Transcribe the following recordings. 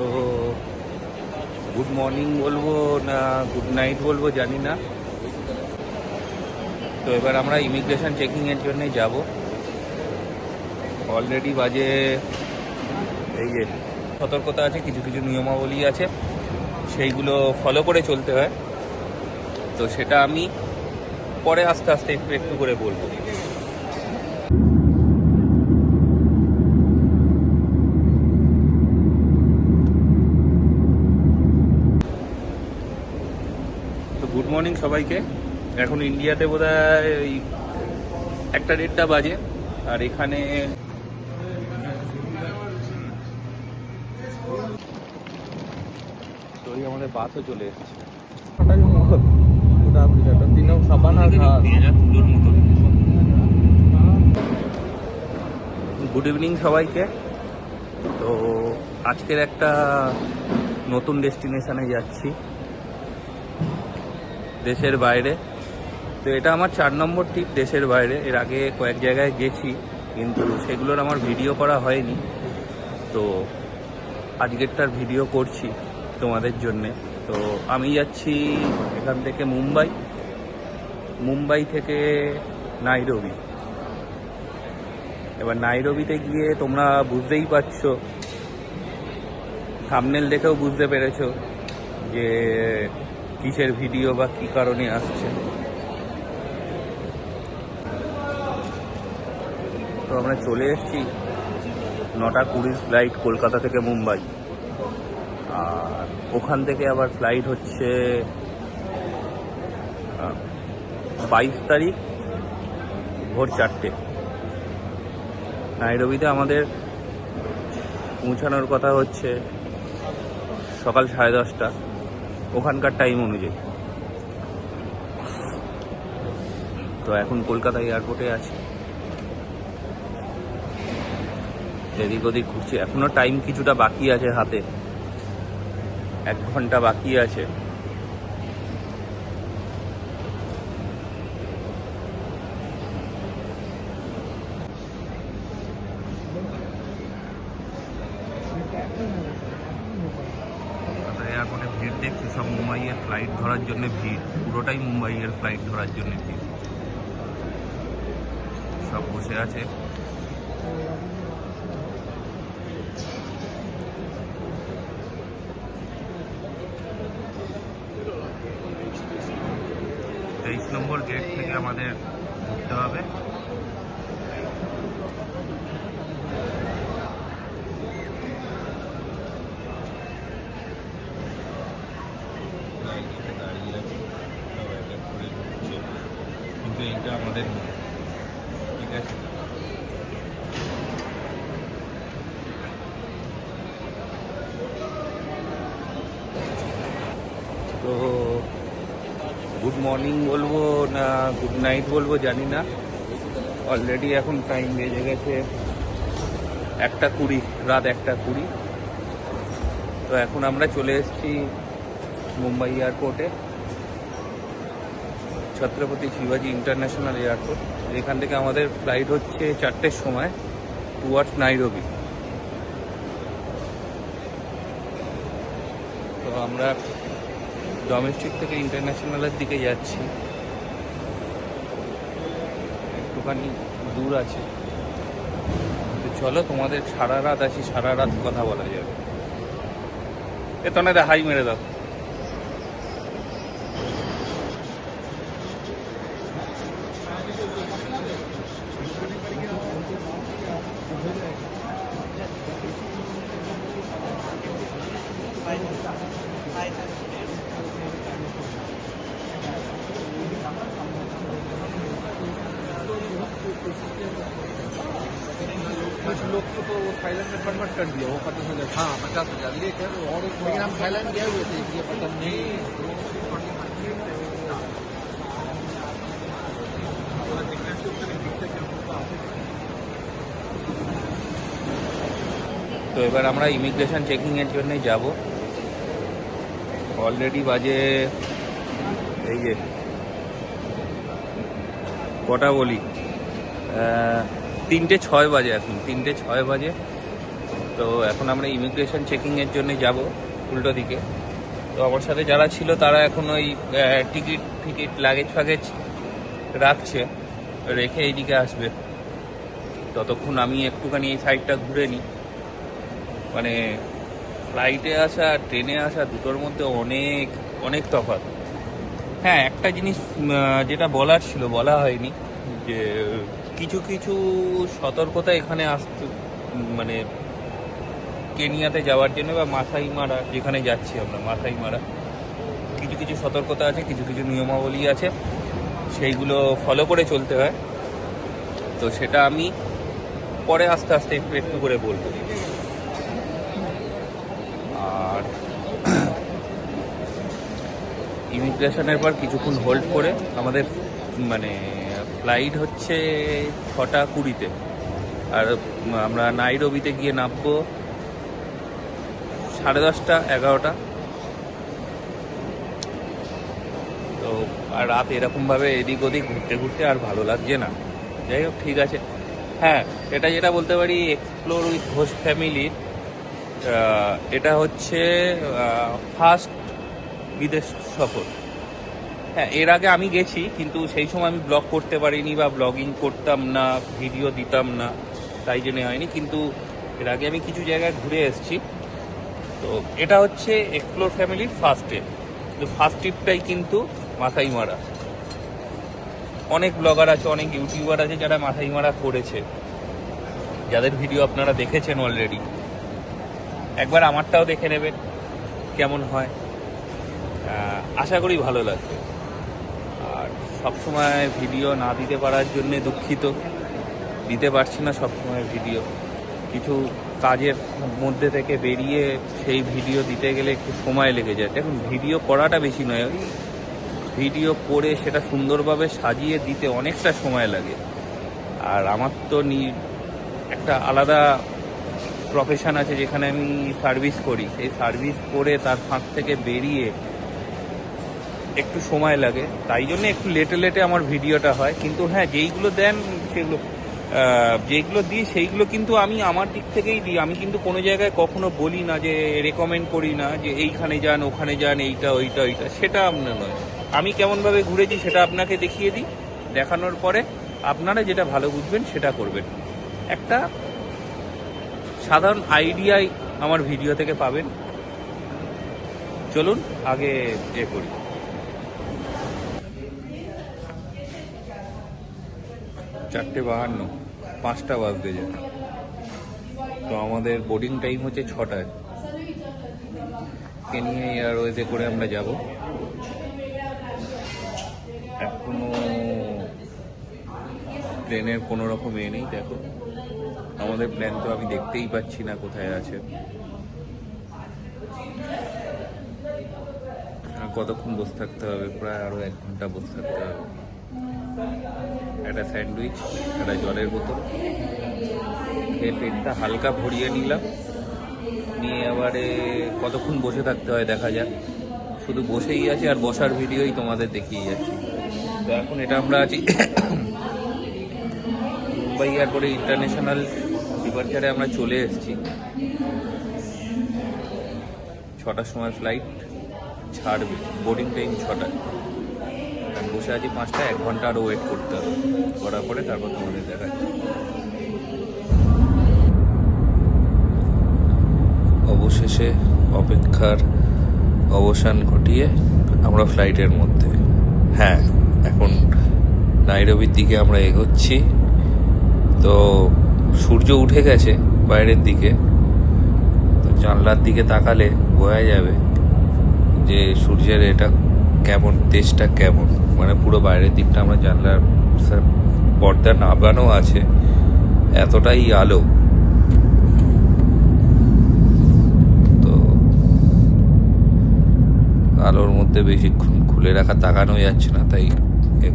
তো good morning বলবো না গুড নাইট বলবো জানি না। তো এবার আমরা ইমিগ্রেশন চেকিংয়ের জন্যে যাব। অলরেডি বাজে, এই যে সতর্কতা আছে, কিছু কিছু নিয়মাবলী আছে, সেইগুলো ফলো করে চলতে হয়। তো সেটা আমি পরে আস্তে আস্তে একটু একটু করে বলবো। তো গুড মর্নিং সবাইকে। এখন ইন্ডিয়াতে বোধহয় ওই 1টা-1.5টা বাজে, আর এখানে তো আমাদের বাসও চলে এসেছে। গুড ইভিনিং সবাইকে। তো আজকের একটা নতুন ডেস্টিনেশনে যাচ্ছি, দেশের বাইরে। তো এটা আমার 4 নম্বর ট্রিপ দেশের বাইরে। এর আগে কয়েক জায়গায় গেছি, কিন্তু সেগুলোর আমার ভিডিও করা হয়নি। তো আজকেরটার ভিডিও করছি তোমাদের জন্যে। তো আমি যাচ্ছি এখান থেকে মুম্বাই থেকে নাইরোবি। এবার নাইরোবিতে গিয়ে তোমরা বুঝতেই পারছো, থাম্বনেল দেখেও বুঝতে পেরেছো যে কিসের ভিডিও বা কী কারণে আসছে। তো আমরা চলে এসেছি 9:20 ফ্লাইট কলকাতা থেকে মুম্বাই, আর ওখান থেকে আবার ফ্লাইট হচ্ছে 22 তারিখ ভোর 4টে। নাইরোবিতে আমাদের পৌঁছানোর কথা হচ্ছে সকাল 10:30টা ওখানকার টাইম অনুযায়ী। তো এখন কলকাতা এয়ারপোর্টে আছি, এদিক ওদিক ঘুরছি। এখনো টাইম কিছুটা বাকি আছে, হাতে 1 ঘন্টা বাকি আছে। এয়ারপোর্টে ভিড় দেখছি, সব মুম্বাইয়ের ফ্লাইট ধরার জন্য ভিড়, পুরোটাই মুম্বাইয়ের ফ্লাইট ধরার জন্য ভিড়। সব বসে আছে। তেইশ নম্বর গেট থেকে আমাদের ঢুকতে হবে। কিন্তু এইটা আমাদের ঠিক আছে। তো গুড মর্নিং বলবো না গুড নাইট বলবো জানি না। অলরেডি এখন টাইম বেজে গেছে 1:20, রাত 1:20। তো এখন আমরা চলে এসেছি মুম্বাই এয়ারপোর্টে, ছত্রপতি শিবাজি ইন্টারন্যাশনাল এয়ারপোর্ট। এখান থেকে আমাদের ফ্লাইট হচ্ছে 4টের সময় টুয়ার্ডস নাইরোবি। তো আমরা ডোমেস্টিক থেকে ইন্টারন্যাশনালের দিকে যাচ্ছি, একটুখানি দূর আছে। তো চলো, তোমাদের সারা রাত আছি, সারা রাত কথা বলা যাবে। এতনে হাই মেরে দাও। कुछ लोग तो वो थाईलैंड में कन्वर्ट कर दिया, वो 50,000। हाँ 50,000 लेकर, और लेकिन हम थाईलैंड गए हुए थे, इसलिए पता नहीं। তো এবার আমরা ইমিগ্রেশন চেকিংয়ের জন্য যাব। অলরেডি বাজে, এই যে কটা বলি, 3:06 বাজে। এখন 3:06 বাজে। তো এখন আমরা ইমিগ্রেশন চেকিংয়ের জন্য যাব উল্টো দিকে। তো আমার সাথে যারা ছিল তারা এখন ওই টিকিট লাগেজ ফাগেজ রাখছে, রেখে এইদিকে আসবে। ততক্ষণ আমি একটুখানি এই সাইডটা ঘুরে নিই। মানে ফ্লাইটে আসা আর ট্রেনে আসা দুটোর মধ্যে অনেক অনেক তফাৎ। হ্যাঁ, একটা জিনিস যেটা বলার ছিল বলা হয়নি, যে কিছু কিছু সতর্কতা এখানে আসতে, মানে কেনিয়াতে যাওয়ার জন্য বা মাসাই মারা যেখানে যাচ্ছি আমরা, মাসাই মারা কিছু কিছু সতর্কতা আছে, কিছু কিছু নিয়মাবলী আছে, সেইগুলো ফলো করে চলতে হয়। তো সেটা আমি পরে আস্তে আস্তে একটু একটু করে বলবো। আর ইমিগ্রেশনের পর কিছুক্ষণ হোল্ড করে আমাদের মানে ফ্লাইট হচ্ছে 6:20-তে, আর আমরা নাইরোবিতে গিয়ে নামবো 10:30, 11টা। তো আর রাত এরকমভাবে এদিক ওদিক ঘুরতে ঘুরতে আর ভালো লাগছে না। যাই হোক, ঠিক আছে। হ্যাঁ, এটা যেটা বলতে পারি, এক্সপ্লোর উইথ ঘোষ ফ্যামিলির এটা হচ্ছে ফার্স্ট বিদেশ সফর। হ্যাঁ, এর আগে আমি গেছি, কিন্তু সেই সময় আমি ব্লগ করতে পারিনি বা ব্লগিং করতাম না, ভিডিও দিতাম না, তাই জন্য হয়নি। কিন্তু এর আগে আমি কিছু জায়গায় ঘুরে এসেছি। তো এটা হচ্ছে এক্সপ্লোর ফ্যামিলির ফার্স্ট ট্রিপ। তো ফার্স্ট ট্রিপটাই কিন্তু মাথাই মারা। অনেক ব্লগার আছে, অনেক ইউটিউবার আছে যারা মাথাই মারা করেছে, যাদের ভিডিও আপনারা দেখেছেন অলরেডি। একবার আমারটাও দেখে নেবেন কেমন হয়, আশা করি ভালো লাগবে। আর সবসময় ভিডিও না দিতে পারার জন্যে দুঃখিত, দিতে পারছি না সবসময় ভিডিও। কিছু কাজের মধ্যে থেকে বেরিয়ে সেই ভিডিও দিতে গেলে একটু সময় লেগে যায়। দেখুন, ভিডিও করাটা বেশি নয়, ওই ভিডিও করে সেটা সুন্দরভাবে সাজিয়ে দিতে অনেকটা সময় লাগে। আর আমার তো একটা আলাদা প্রফেশন আছে, যেখানে আমি সার্ভিস করি। সেই সার্ভিস করে তার ফাঁক থেকে বেরিয়ে একটু সময় লাগে, তাই জন্য একটু লেটে লেটে আমার ভিডিওটা হয়। কিন্তু হ্যাঁ, যেইগুলো দেন সেগুলো, যেগুলো দিই সেইগুলো কিন্তু আমি আমার দিক থেকেই দিই। আমি কিন্তু কোনো জায়গায় কখনো বলি না, যে রেকমেন্ড করি না যে এইখানে যান, ওখানে যান, এইটা ওইটা ওইটা, সেটা আপনার নয়। আমি কেমনভাবে ঘুরেছি সেটা আপনাকে দেখিয়ে দিই, দেখানোর পরে আপনারা যেটা ভালো বুঝবেন সেটা করবেন। একটা সাধারণ আইডিয়াই আমার ভিডিও থেকে পাবেন। চলুন আগে করি। 4:52, 5টা বাজতে যায়। তো আমাদের বোর্ডিং টাইম হচ্ছে 6টায়। কেনিয়া এয়ারওয়েজে করে আমরা যাব। এখনো ট্রেনের কোনো রকম নেই। দেখো, আমাদের প্ল্যান তো আমি দেখতেই পাচ্ছি না কোথায় আছে। কতক্ষণ বসে থাকতে হবে? প্রায় আরো 1 ঘন্টা বসে থাকতে হবে। একটা স্যান্ডউইচ, একটা জলের বোতল খেয়ে পেটটা হালকা ভরিয়ে নিলাম, নিয়ে এবারে কতক্ষণ বসে থাকতে হয় দেখা যাক। শুধু বসেই আছি আর বসার ভিডিওই তোমাদের দেখিয়ে যাচ্ছি। তো এখন এটা আমরা আছি মুম্বাই এয়ারপোর্টে, ইন্টারন্যাশনাল ডিপার্চারে আমরা চলে এসেছি। 6টার সময় ফ্লাইট ছাড়বে, বোর্ডিং টাইম 6টায়। আমি বসে আছি 5টায়, 1 ঘন্টা আরও ওয়েট করতে হবে। করার পরে তারপর তোমাদের দেখাচ্ছি। অবশেষে অপেক্ষার অবসান ঘটিয়ে আমরা ফ্লাইটের মধ্যে। হ্যাঁ, এখন নাইরোবির দিকে আমরা এগোচ্ছি। তো সূর্য উঠে গেছে বাইরের দিকে। তো জানলার দিকে তাকালে বোঝা যাবে যে সূর্যের এটা কেমন, তেজটা কেমন। মানে পুরো বাইরের দিকটা আমরা জানলার পর্দা নামানো আছে, এতটাই আলো। তো আলোর মধ্যে বেশিক্ষণ খুলে রাখা তাকানো যাচ্ছে না, তাই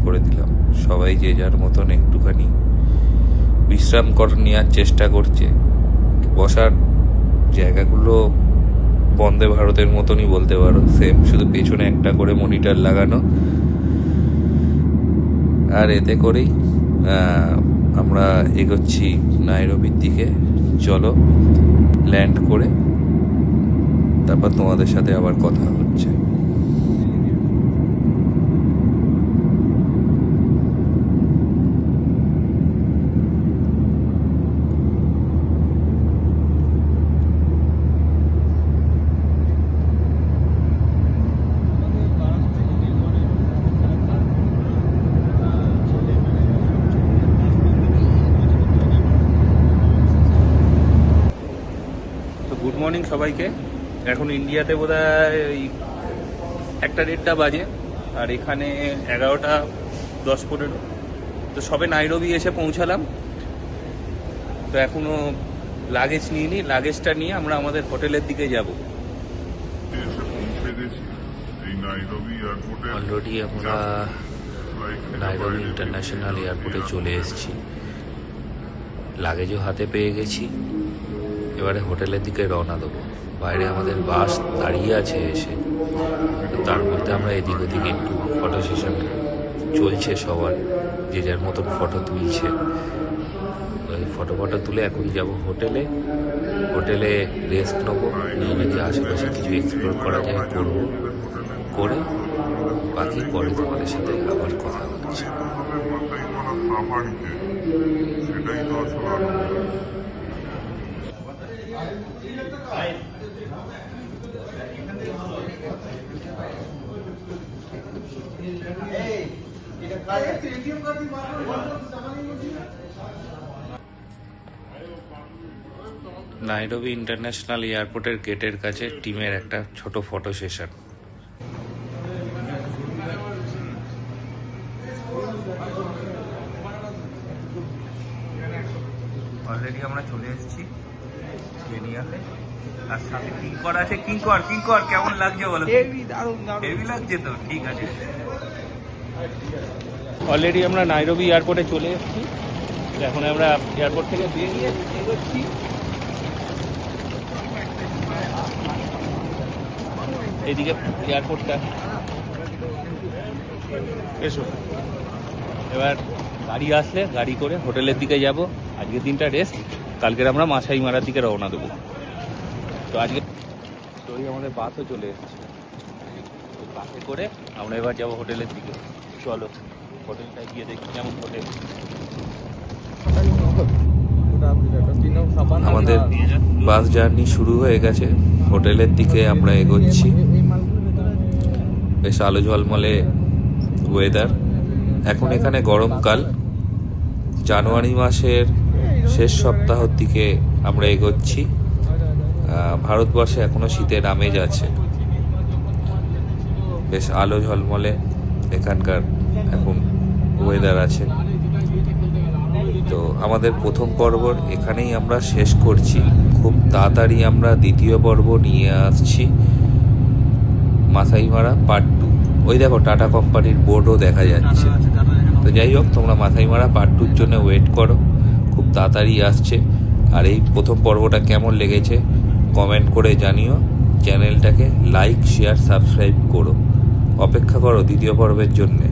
করে দিলাম। সবাই যে যার মতন একটুখানি বিশ্রাম নেওয়ার চেষ্টা করছে। বসার জায়গাগুলো বন্দে ভারতের মতনই বলতে পারো, সেম, শুধু পেছনে একটা করে মনিটর লাগানো। আর এতে করেই আমরা এগোচ্ছি নাইরোবির দিকে। চলো ল্যান্ড করে তারপর তোমাদের সাথে আবার কথা হচ্ছে। গুড মর্নিং সবাইকে। এখন ইন্ডিয়াতে বোধহয় ওই 1:30 বাজে, আর এখানে 11:10-15। তো সবে নাইরোবি এসে পৌঁছালাম। তো এখনো লাগেজ নিইনি, লাগেজটা নিয়ে আমরা আমাদের হোটেলের দিকে যাব। অলরেডি আমরা নাইরোবি ইন্টারন্যাশনাল এয়ারপোর্টে চলে এসেছি, লাগেজও হাতে পেয়ে গেছি। এবারে হোটেলের দিকে রওনা দেবো। বাইরে আমাদের বাস দাঁড়িয়ে আছে এসে, তার মধ্যে আমরা এদিক ওদিক একটু ফটো সেশন চলছে, সবার যে যার মতন ফটো তুলছে। ওই ফটো তুলে এখন যাব হোটেলে। হোটেলে রেস্ট নেবো, নিয়ে যে আশেপাশে কিছু এক্সপ্লোর করা যায় করবো, করে বাকি পরে তোমাদের সাথে আবার কথা হচ্ছে। সেটাই তো আসলে নাইরোবি ইন্টারন্যাশনাল এয়ারপোর্টের গেটের কাছে টিমের একটা ছোট ফটো সেশন। অলরেডি আমরা চলে এসেছি কেনিয়াতে, আর সাথে কিঙ্কর আছে। কিঙ্কর কেমন লাগছে বলো? হেভি লাগছে তো, ঠিক আছে। অলরেডি আমরা নাইরোবি এয়ারপোর্টে চলে এসেছি। এখন আমরা এয়ারপোর্ট থেকে বেরিয়ে এগোচ্ছি। এইদিকে এয়ারপোর্টটা, এসো। এবার গাড়ি আসলে গাড়ি করে হোটেলের দিকে যাব। আজকের দিনটা রেস্ট, কালকের আমরা মাছাই মারার দিকে রওনা দেবো। তো আজকে আমাদের বাসও চলে এসেছে, বাসে করে আমরা এবার যাবো হোটেলের দিকে। চলো হোটেলটায় গিয়ে দেখি কেমন হোটেল। আমাদের বাস জার্নি শুরু হয়ে গেছে, হোটেলের দিকে আমরা এগোচ্ছি। বেশ আলো ঝলমলে ওয়েদার। এখন এখানে গরমকাল, জানুয়ারি মাসের শেষ সপ্তাহের দিকে আমরা এগোচ্ছি। ভারতবর্ষে এখনো শীতের আমেজ আছে। বেশ আলো ঝলমলে এখানকার এখন ওয়েদার আছে। তো আমাদের প্রথম পর্ব এখানেই আমরা শেষ করছি। খুব তাড়াতাড়ি আমরা দ্বিতীয় পর্ব নিয়ে আসছি, মাসাই মারা পার্ট 2। ওই দেখো টাটা কোম্পানির বোর্ডও দেখা যাচ্ছে। তো যাই হোক, তোমরা মাসাই মারা পার্ট 2-র জন্য ওয়েট করো, খুব তাড়াতাড়ি আসছে। আর এই প্রথম পর্বটা কেমন লেগেছে কমেন্ট করে জানিও। চ্যানেলটাকে লাইক, শেয়ার, সাবস্ক্রাইব করো। অপেক্ষা করো দ্বিতীয় পর্বের জন্যে।